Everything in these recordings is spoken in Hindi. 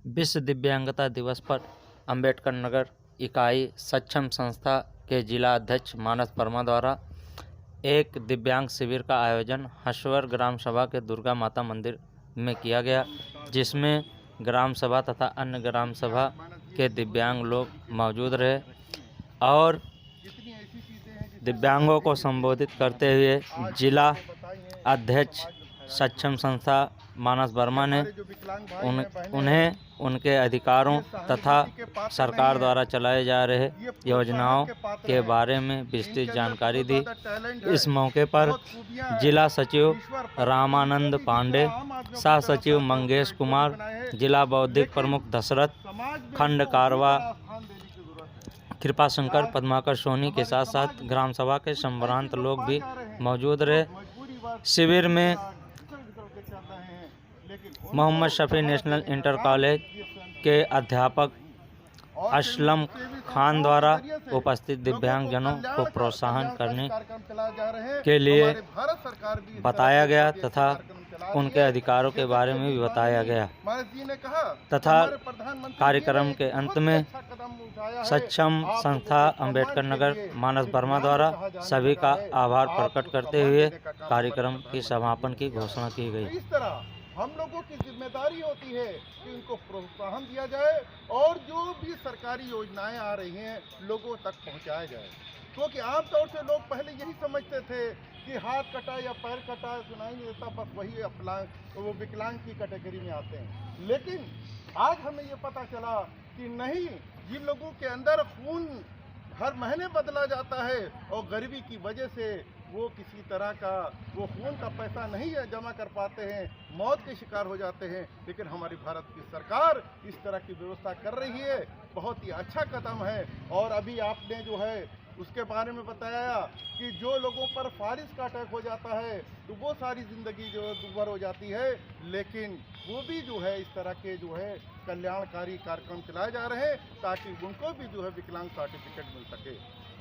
विश्व दिव्यांगता दिवस पर अम्बेडकर नगर इकाई सक्षम संस्था के जिला अध्यक्ष मानस वर्मा द्वारा एक दिव्यांग शिविर का आयोजन हर्षवर ग्राम सभा के दुर्गा माता मंदिर में किया गया, जिसमें ग्राम सभा तथा अन्य ग्राम सभा के दिव्यांग लोग मौजूद रहे और दिव्यांगों को संबोधित करते हुए जिला अध्यक्ष सक्षम संस्था मानस वर्मा ने उन्हें उनके अधिकारों तथा सरकार द्वारा चलाए जा रहे योजनाओं के बारे में विस्तृत जानकारी दी। इस मौके पर जिला सचिव रामानंद पांडे, सह सचिव मंगेश कुमार, जिला बौद्धिक प्रमुख दशरथ, खंड कारवा कृपाशंकर, पद्माकर सोनी के साथ साथ ग्राम सभा के संभ्रांत लोग भी मौजूद रहे। शिविर में Mohammad Shafi national inter college के अध्यापक असलम खान द्वारा उपस्थित दिव्यांगजनों को प्रोत्साहन करने के लिए बताया गया तथा उनके अधिकारों के बारे में भी बताया गया तथा कार्यक्रम के अंत में सक्षम संस्था अम्बेडकर नगर मानस वर्मा द्वारा सभी का आभार प्रकट करते हुए कार्यक्रम की समापन की घोषणा की गई। हम लोगों की जिम्मेदारी होती है कि इनको प्रोत्साहन दिया जाए और जो भी सरकारी योजनाएं आ रही हैं लोगों तक पहुंचाया जाए, क्योंकि आमतौर से लोग पहले यही समझते थे कि हाथ कटा या पैर कटा सुनाई नहीं देता, बस वही वो विकलांग की कैटेगरी में आते हैं। लेकिन आज हमें ये पता चला कि नहीं, जिन लोगों के अंदर खून हर महीने बदला जाता है और गरीबी की वजह से वो किसी तरह का वो खून का पैसा नहीं जमा कर पाते हैं, मौत के शिकार हो जाते हैं, लेकिन हमारी भारत की सरकार इस तरह की व्यवस्था कर रही है। बहुत ही अच्छा कदम है। और अभी आपने जो है उसके बारे में बताया कि जो लोगों पर फारिश का अटैक हो जाता है तो वो सारी ज़िंदगी जो है दुर्भर हो जाती है, लेकिन वो भी जो है इस तरह के जो है कल्याणकारी कार्यक्रम चलाए जा रहे हैं ताकि उनको भी जो है विकलांग सर्टिफिकेट मिल सके।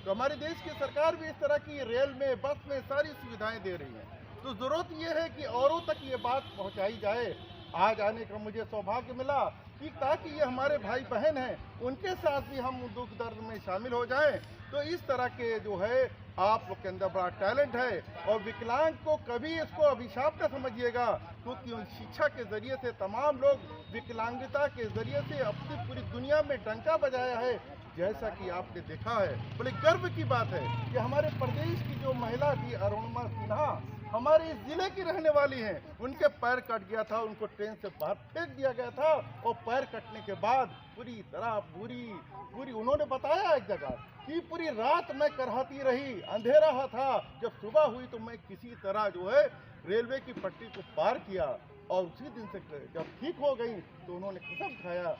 तो हमारे देश की सरकार भी इस तरह की रेल में, बस में सारी सुविधाएं दे रही हैं। तो ज़रूरत ये है कि औरों तक ये बात पहुंचाई जाए। आज आने का मुझे सौभाग्य मिला कि ताकि ये हमारे भाई बहन हैं उनके साथ भी हम दुख दर्द में शामिल हो जाएं। तो इस तरह के जो है आप लोग के अंदर बड़ा टैलेंट है और विकलांग को कभी इसको अभिशाप न समझिएगा, क्योंकि शिक्षा के जरिए से तमाम लोग विकलांगता के जरिए से अपनी पूरी दुनिया में डंका बजाया है। जैसा कि आपने देखा है, बड़े गर्व की बात है कि हमारे प्रदेश की जो महिला थी अरुणिमा सिन्हा, हमारे इस जिले की रहने वाली हैं, उनके पैर कट गया था, उनको ट्रेन से बाहर फेंक दिया गया था और पैर कटने के बाद पूरी तरह पूरी उन्होंने बताया एक जगह कि पूरी रात मैं करहाती रही, अंधेरा था, जब सुबह हुई तो मैं किसी तरह जो है रेलवे की पट्टी को पार किया और उसी दिन से जब ठीक हो गई तो उन्होंने कसम खाया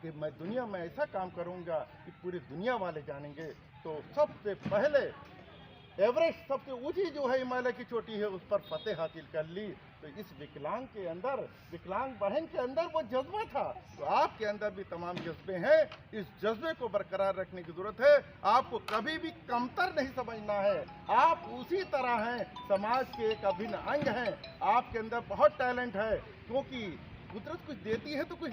कि मैं दुनिया में ऐसा काम करूंगा कि पूरी दुनिया वाले जानेंगे। तो सबसे पहले एवरेस्ट सबसे ऊंची जो है हिमालय की चोटी है उस पर फतेह हासिल कर ली। तो इस विकलांग के अंदर, विकलांग बहन के अंदर वो जज्बा था, तो आपके अंदर भी तमाम जज्बे हैं। इस जज्बे को बरकरार रखने की जरूरत है। आपको कभी भी कमतर नहीं समझना है, आप उसी तरह हैं, समाज के एक अभिन्न अंग हैं। आपके अंदर बहुत टैलेंट है, क्योंकि कुदरत कुछ देती है तो कुछ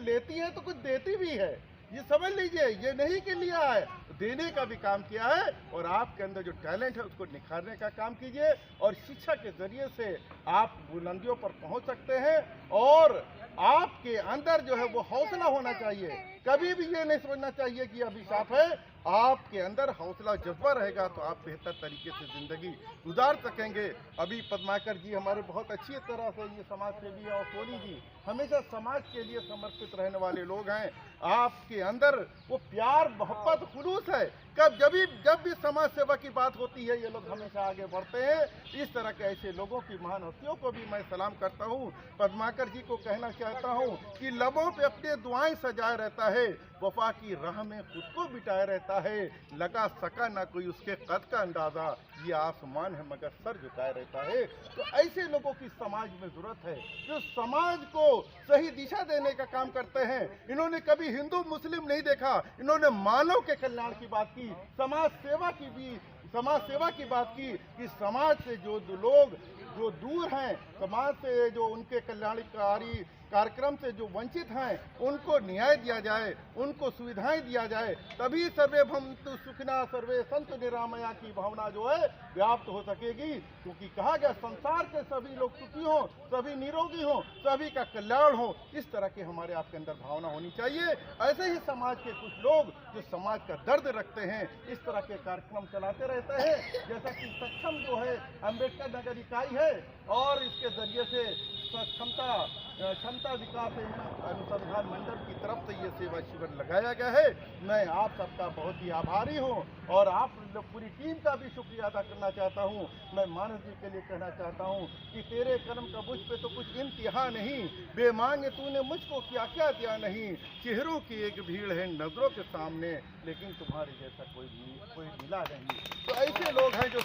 लेती है तो कुछ देती भी है। ये समझ लीजिए, ये नहीं कि लिया है, देने का भी काम किया है। और आपके अंदर जो टैलेंट है उसको निखारने का काम कीजिए और शिक्षा के जरिए से आप बुलंदियों पर पहुंच सकते हैं। और आपके अंदर जो है वो हौसला होना चाहिए, कभी भी ये नहीं समझना चाहिए कि अभिशाप है। आपके अंदर हौसला जज्बा रहेगा तो आप बेहतर तरीके से ज़िंदगी गुजार सकेंगे। अभी पद्माकर जी हमारे बहुत अच्छी तरह से ये समाज सेवी और सोनी जी हमेशा समाज के लिए समर्पित रहने वाले लोग हैं। आपके अंदर वो प्यार, मोहब्बत, खुलूस है। जब भी समाज सेवा की बात होती है ये लोग हमेशा आगे बढ़ते हैं। इस तरह के ऐसे लोगों की महान हस्तियों को भी मैं सलाम करता हूँ। पद्माकर जी को कहना चाहता हूँ कि लबों पे अपने दुआएं सजाए रहता है, वफा की राह में खुद को बिठाए रहता है, लगा सका ना कोई उसके कद का अंदाजा, ये आसमान है मगर सर झुकाए रहता है। तो ऐसे लोगों की समाज में जरूरत है जो समाज को सही दिशा देने का काम करते हैं। इन्होंने कभी हिंदू मुस्लिम नहीं देखा, इन्होंने मानव के कल्याण की बात की, समाज सेवा की बात की कि समाज से जो लोग जो दूर हैं, समाज से जो उनके कल्याणकारी कार्यक्रम से जो वंचित हैं उनको न्याय दिया जाए, उनको सुविधाएं दिया जाए, तभी सर्वे भवन्तु सुखिनः सर्वे सन्तु निरामया की भावना जो है व्याप्त हो सकेगी। क्योंकि कहा गया संसार के सभी लोग सुखी हों, सभी निरोगी हों, सभी का कल्याण हो, इस तरह की हमारे आपके अंदर भावना होनी चाहिए। ऐसे ही समाज के कुछ लोग जो समाज का दर्द रखते हैं इस तरह के कार्यक्रम चलाते रहते हैं, जैसा कि सक्षम जो है अम्बेडकर नगर इकाई है और इसके जरिए से क्षमता विकास अनुसंधान मंडल की तरफ से ये सेवा शिविर लगाया गया है। मैं आप सबका बहुत ही आभारी हूँ और आप पूरी टीम का भी शुक्रिया अदा करना चाहता हूँ। मैं मानस जी के लिए कहना चाहता हूँ कि तेरे कर्म का मुझ पे तो कुछ इंतहा नहीं, बेमांगे तूने मुझको क्या क्या दिया नहीं, चेहरों की एक भीड़ है नजरों के सामने, लेकिन तुम्हारे जैसा कोई मिला नहीं। तो ऐसे लोग हैं जो